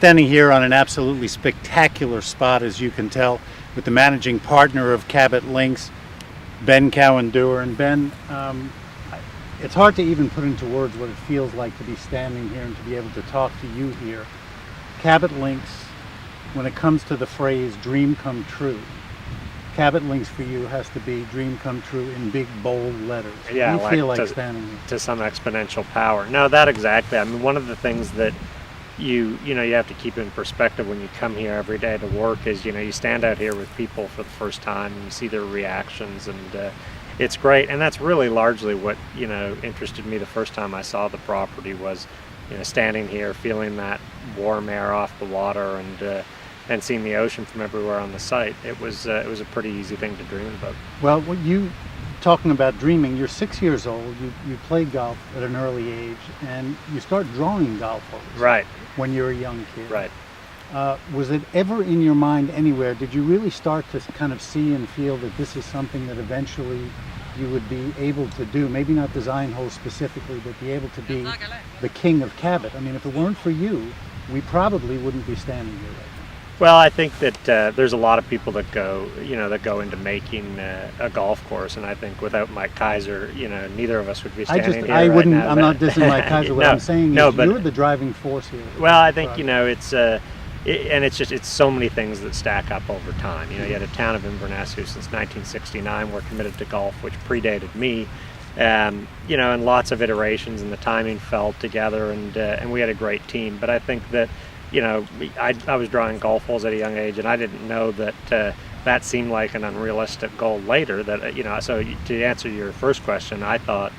standing here on an absolutely spectacular spot, as you can tell, with the managing partner of Cabot Links, Ben Cowan-Dewar. And Ben, it's hard to even put into words what it feels like to be standing here and to be able to talk to you here. Cabot Links, when it comes to the phrase dream come true, Cabot Links for you has to be dream come true in big, bold letters. Yeah, you feel like standing here? To some exponential power. No, that exactly. I mean, one of the things that you have to keep in perspective when you come here every day to work is, you stand out here with people for the first time and you see their reactions, and it's great. And that's really largely what, interested me the first time I saw the property was, standing here, feeling that warm air off the water and seeing the ocean from everywhere on the site. It was a pretty easy thing to dream about. Well, talking about dreaming, you're 6 years old, you played golf at an early age, and you start drawing golf holes. Right. When you're a young kid. Right. Was it ever in your mind anywhere, did you really start to kind of see and feel that this is something that eventually you would be able to do? Maybe not design holes specifically, but be able to be the king of Cabot. I mean, if it weren't for you, we probably wouldn't be standing here right now. Well, I think that there's a lot of people that go into making a golf course, and I think without Mike Kaiser, neither of us would be standing here right now. I'm not dissing Mike Kaiser. What I'm saying is you're the driving force here. Well, I think it's so many things that stack up over time. You had a town of Inverness who since 1969 were committed to golf, which predated me. And lots of iterations, and the timing fell together, and we had a great team. But I think that I was drawing golf holes at a young age, and I didn't know that that seemed like an unrealistic goal later. So to answer your first question, I thought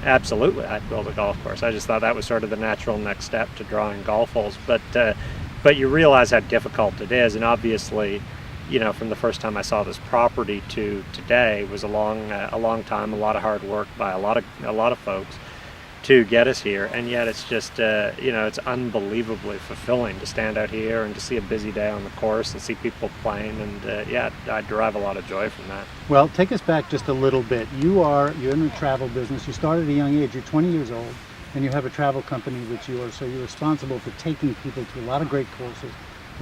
absolutely I'd build a golf course. I just thought that was sort of the natural next step to drawing golf holes. But you realize how difficult it is, and obviously, from the first time I saw this property to today was a long time, a lot of hard work by a lot of folks to get us here, and yet it's just it's unbelievably fulfilling to stand out here and to see a busy day on the course and see people playing, and I derive a lot of joy from that. Well, take us back just a little bit. You're in the travel business. You started at a young age. You're 20 years old, and you have a travel company that so you're responsible for taking people to a lot of great courses,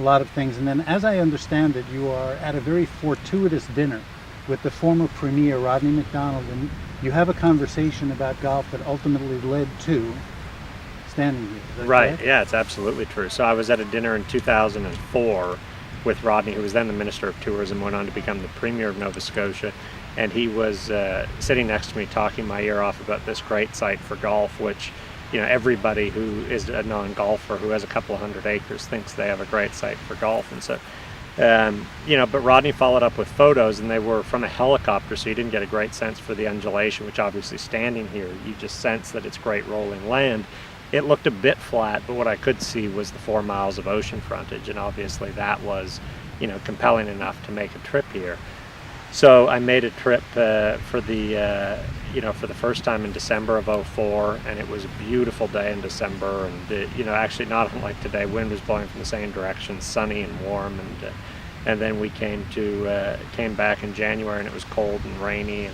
a lot of things. And then, as I understand it, you are at a very fortuitous dinner with the former premier, Rodney McDonald, and you have a conversation about golf that ultimately led to standing here. Is that right, correct? Yeah, it's absolutely true. So I was at a dinner in 2004 with Rodney, who was then the Minister of Tourism, went on to become the Premier of Nova Scotia, and he was sitting next to me talking my ear off about this great site for golf, which everybody who is a non-golfer who has a couple of 100 acres thinks they have a great site for golf. And so but Rodney followed up with photos, and they were from a helicopter, so you didn't get a great sense for the undulation, which obviously standing here, you just sense that it's great rolling land. It looked a bit flat, but what I could see was the 4 miles of ocean frontage, and obviously that was, compelling enough to make a trip here. So I made a trip for the first time in December of '04, and it was a beautiful day in December, and actually not unlike today, wind was blowing from the same direction, sunny and warm, and then we came back in January, and it was cold and rainy,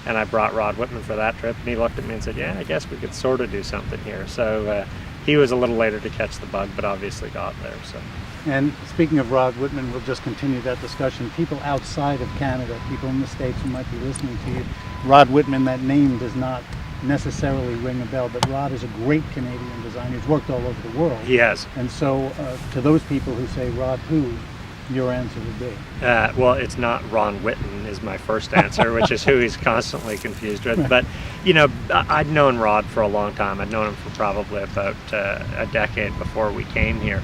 and I brought Rod Whitman for that trip, and he looked at me and said, "Yeah, I guess we could sort of do something here." So he was a little later to catch the bug, but obviously got there. So. And speaking of Rod Whitman, we'll just continue that discussion. People outside of Canada, people in the States who might be listening to you, Rod Whitman, that name does not necessarily ring a bell, but Rod is a great Canadian designer. He's worked all over the world. He has. And so to those people who say, Rod who, your answer would be? Well, it's not Ron Whitten is my first answer, which is who he's constantly confused with. But, I'd known Rod for a long time. I'd known him for probably about a decade before we came here,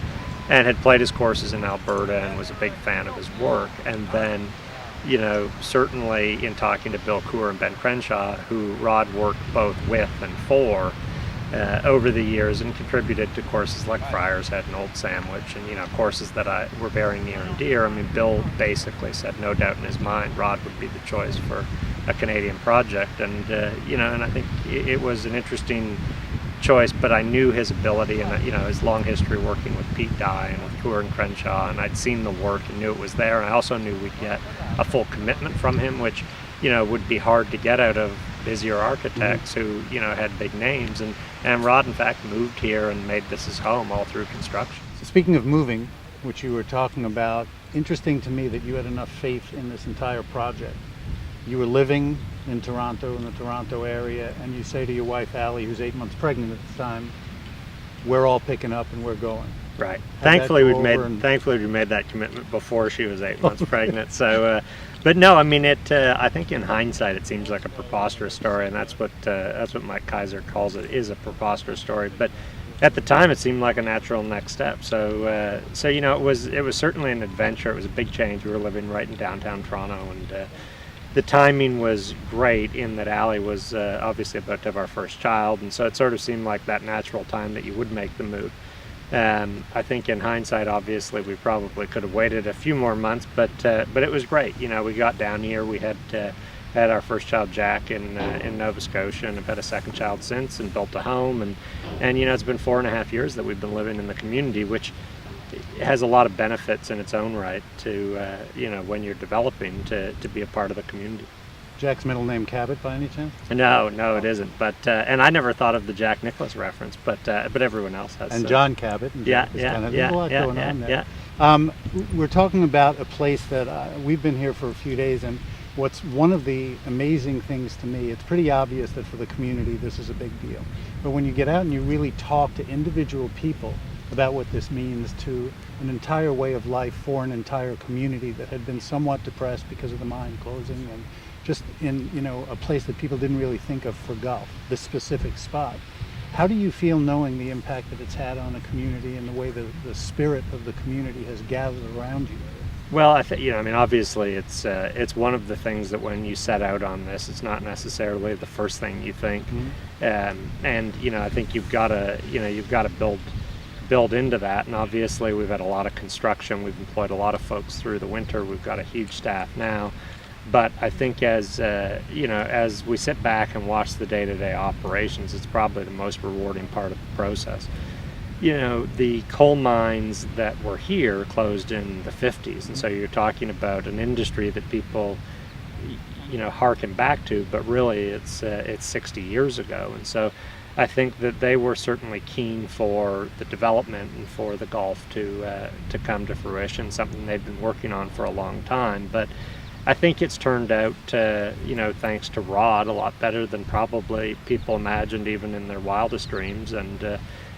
and had played his courses in Alberta and was a big fan of his work. And then, certainly in talking to Bill Coor and Ben Crenshaw, who Rod worked both with and for over the years, and contributed to courses like Friars Head and Old Sandwich, and courses that were very near and dear. I mean, Bill basically said, no doubt in his mind, Rod would be the choice for a Canadian project, and and I think it was an interesting choice, but I knew his ability and his long history working with Pete Dye and with Coor and Crenshaw, and I'd seen the work and knew it was there, and I also knew we'd get a full commitment from him, which would be hard to get out of busier architects who had big names, and Rod in fact moved here and made this his home all through construction. So speaking of moving, which you were talking about, interesting to me that you had enough faith in this entire project. You were living in Toronto, in the Toronto area, and you say to your wife, Allie, who's 8 months pregnant at the time, we're all picking up and we're going. Right. How'd Thankfully, that we go made over and- that commitment before she was 8 months pregnant. So, but no, I mean it. I think in hindsight, it seems like a preposterous story, and that's what Mike Kaiser calls it, is a preposterous story. But at the time, it seemed like a natural next step. So, you know, it was certainly an adventure. It was a big change. We were living right in downtown Toronto, and the timing was great in that Allie was obviously about to have our first child, and so it sort of seemed like that natural time that you would make the move. I think in hindsight, obviously, we probably could have waited a few more months, but it was great. You know, we got down here. We had our first child, Jack, in Nova Scotia, and have had a second child since, and built a home. And you know, it's been 4.5 years that we've been living in the community, which has a lot of benefits in its own right to you know, when you're developing, to be a part of the community. Jack's middle name Cabot, by any chance? No, it isn't. But and I never thought of the Jack Nicklaus reference, but everyone else has. And John Cabot. And Yeah, Jack is yeah, kind of, yeah, there's a lot yeah, going yeah, on there. yeah. We're talking about a place that we've been here for a few days, and what's one of the amazing things to me, it's pretty obvious that for the community this is a big deal. But when you get out and you really talk to individual people about what this means to an entire way of life for an entire community that had been somewhat depressed because of the mine closing, and just in, you know, a place that people didn't really think of for golf, this specific spot. How do you feel knowing the impact that it's had on a community and the way the spirit of the community has gathered around you? Well, I think, you know, I mean, obviously it's one of the things that when you set out on this, it's not necessarily the first thing you think. Mm-hmm. And you know, I think you've got to build into that. And obviously we've had a lot of construction. We've employed a lot of folks through the winter. We've got a huge staff now. But I think as you know, as we sit back and watch the day-to-day operations, it's probably the most rewarding part of the process. You know, the coal mines that were here closed in the 50s, and so you're talking about an industry that people, you know, harken back to, but really it's 60 years ago. And so I think that they were certainly keen for the development and for the golf to come to fruition, something they've been working on for a long time. But I think it's turned out, you know, thanks to Rod, a lot better than probably people imagined even in their wildest dreams, and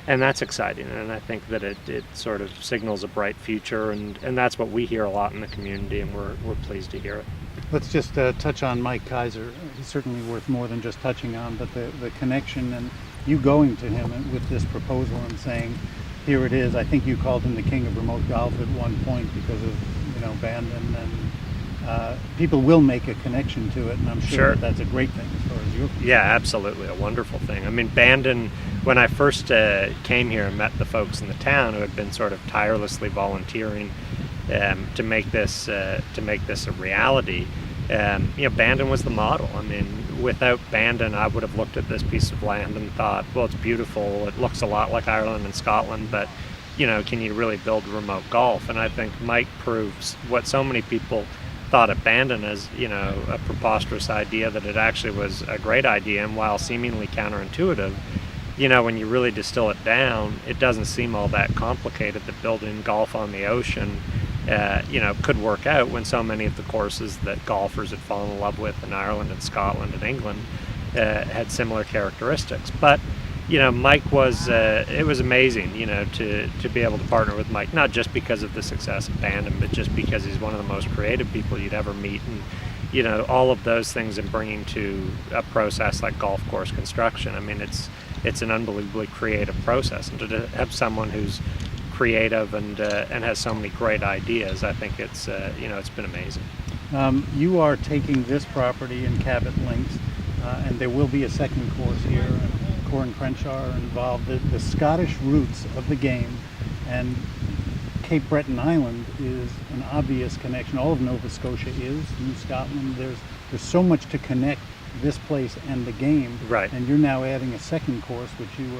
that's exciting. And I think that it sort of signals a bright future, and that's what we hear a lot in the community, and we're pleased to hear it. Let's just touch on Mike Kaiser. He's certainly worth more than just touching on, but the connection and you going to him with this proposal and saying, here it is. I think you called him the king of remote golf at one point because of, you know, Bandon, and people will make a connection to it, and I'm sure that's a great thing as far as you're concerned. Yeah, absolutely, a wonderful thing. I mean, Bandon, when I first came here and met the folks in the town who had been sort of tirelessly volunteering to make this a reality, you know, Bandon was the model. I mean, without Bandon, I would have looked at this piece of land and thought, well, it's beautiful. It looks a lot like Ireland and Scotland, but you know, can you really build remote golf? And I think Mike proves what so many people thought of Bandon as, you know, a preposterous idea, that it actually was a great idea. And while seemingly counterintuitive, you know, when you really distill it down, it doesn't seem all that complicated that building golf on the ocean, you know, could work out when so many of the courses that golfers had fallen in love with in Ireland and Scotland and England had similar characteristics. But you know, Mike was, it was amazing, you know, to be able to partner with Mike, not just because of the success of Bandon, but just because he's one of the most creative people you'd ever meet. And, you know, all of those things in bringing to a process like golf course construction. I mean, it's an unbelievably creative process. And to have someone who's creative and has so many great ideas, I think it's, you know, it's been amazing. You are taking this property in Cabot Links, and there will be a second course here. Core and Crenshaw are involved. The Scottish roots of the game, and Cape Breton Island is an obvious connection. All of Nova Scotia is New Scotland. There's so much to connect this place and the game. Right. And you're now adding a second course, which you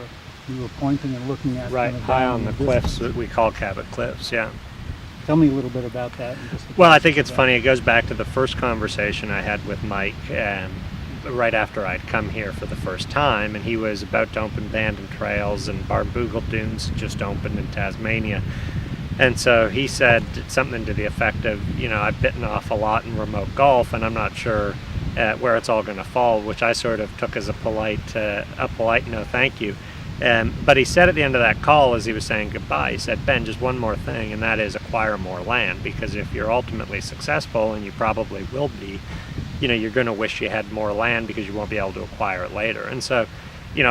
were pointing and looking at. Right, kind of high down on the distance. cliffs that we call Cabot Cliffs. Yeah. Tell me a little bit about that. And just Well, I think it's funny. It goes back to the first conversation I had with Mike. right after I'd come here for the first time, and he was about to open Bandon Trails, and Barnbougle Dunes just opened in Tasmania. And so he said something to the effect of, I've bitten off a lot in remote golf, and I'm not sure where it's all going to fall, which I sort of took as a polite no thank you. But he said at the end of that call, as he was saying goodbye, he said, Ben, just one more thing, and that is acquire more land, because if you're ultimately successful, and you probably will be, you're going to wish you had more land because you won't be able to acquire it later. And so,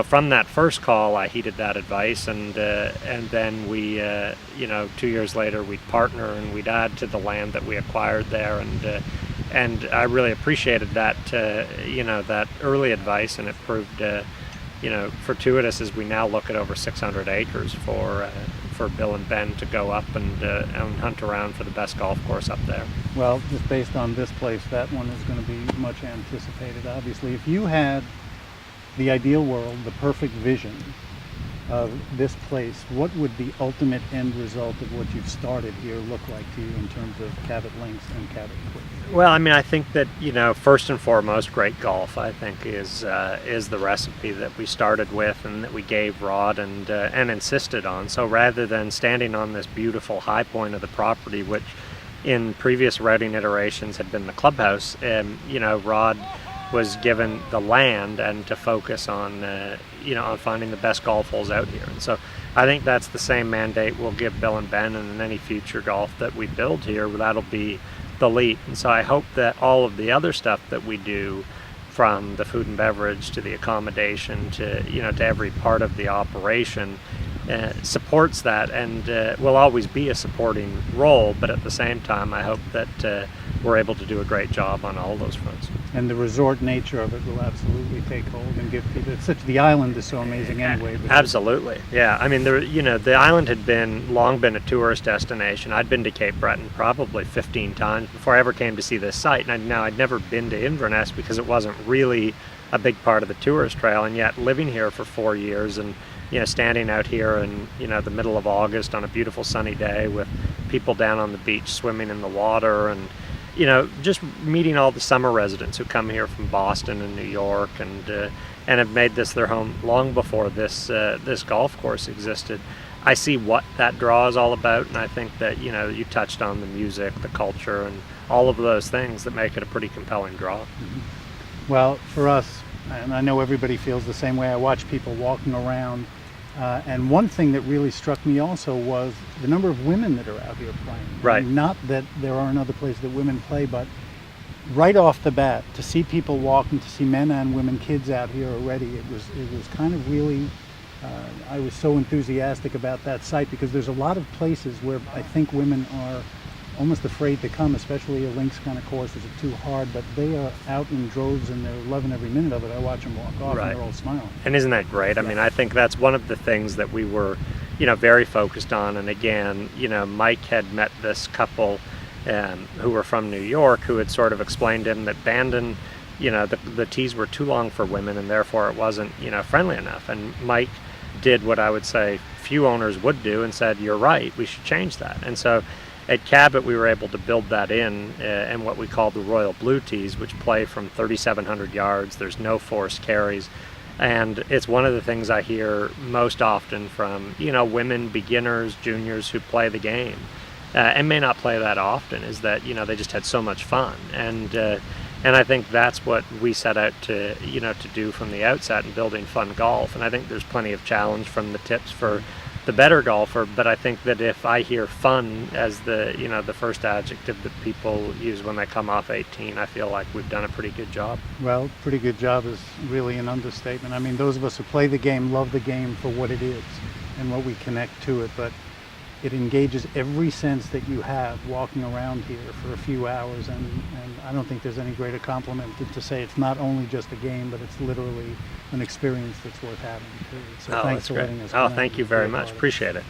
from that first call, I heeded that advice, and then we, 2 years later, we'd partner and we'd add to the land that we acquired there, and I really appreciated that, that early advice, and it proved, fortuitous as we now look at over 600 acres for Bill and Ben to go up and hunt around for the best golf course up there. Well, just based on this place, that one is going to be much anticipated, obviously. If you had the ideal world, the perfect vision of this place, what would the ultimate end result of what you've started here look like to you in terms of Cabot Links and Cabot Creek? Well, I think that, first and foremost, great golf, I think, is the recipe that we started with and that we gave Rod and insisted on. So rather than standing on this beautiful high point of the property, which in previous routing iterations had been the clubhouse, Rod was given the land and to focus on, on finding the best golf holes out here. And so I think that's the same mandate we'll give Bill and Ben, and in any future golf that we build here, that'll be the lead. And so I hope that all of the other stuff that we do, from the food and beverage to the accommodation to, to every part of the operation, supports that, and will always be a supporting role, but at the same time I hope that we're able to do a great job on all those fronts. And the resort nature of it will absolutely take hold and give people, the island is so amazing anyway. Absolutely, yeah. The island had long been a tourist destination. I'd been to Cape Breton probably 15 times before I ever came to see this site, and I'd never been to Inverness because it wasn't really a big part of the tourist trail, and yet living here for 4 years and standing out here in the middle of August on a beautiful sunny day with people down on the beach swimming in the water, and just meeting all the summer residents who come here from Boston and New York and have made this their home long before this golf course existed. I see what that draw is all about, and I think that you touched on the music, the culture, and all of those things that make it a pretty compelling draw. Mm-hmm. Well, for us, and I know everybody feels the same way, I watch people walking around, and one thing that really struck me also was the number of women that are out here playing. Right. Not that there aren't other places that women play, but right off the bat, to see people walking, to see men and women, kids out here already, it was kind of really, I was so enthusiastic about that site, because there's a lot of places where I think women are almost afraid to come, especially a links kind of course. Is it too hard? But they are out in droves and they're loving every minute of it. I watch them walk off and they're all smiling. And isn't that great? Yeah. I think that's one of the things that we were, very focused on. And again, Mike had met this couple who were from New York, who had sort of explained to him that Bandon, the tees were too long for women and therefore it wasn't, friendly enough. And Mike did what I would say few owners would do and said, you're right, we should change that. And so at Cabot, we were able to build that in what we call the Royal Blue Tees, which play from 3,700 yards. There's no forced carries. And it's one of the things I hear most often from, women, beginners, juniors who play the game and may not play that often, is that, they just had so much fun. And I think that's what we set out to, to do from the outset in building fun golf. And I think there's plenty of challenge from the tips for the better golfer, but I think that if I hear fun as the first adjective that people use when they come off 18, I feel like we've done a pretty good job. Well, pretty good job is really an understatement. Those of us who play the game love the game for what it is and what we connect to it, but it engages every sense that you have walking around here for a few hours, and I don't think there's any greater compliment than to say it's not only just a game, but it's literally an experience that's worth having too. So thanks for letting us. Oh, thank you very much. Appreciate it.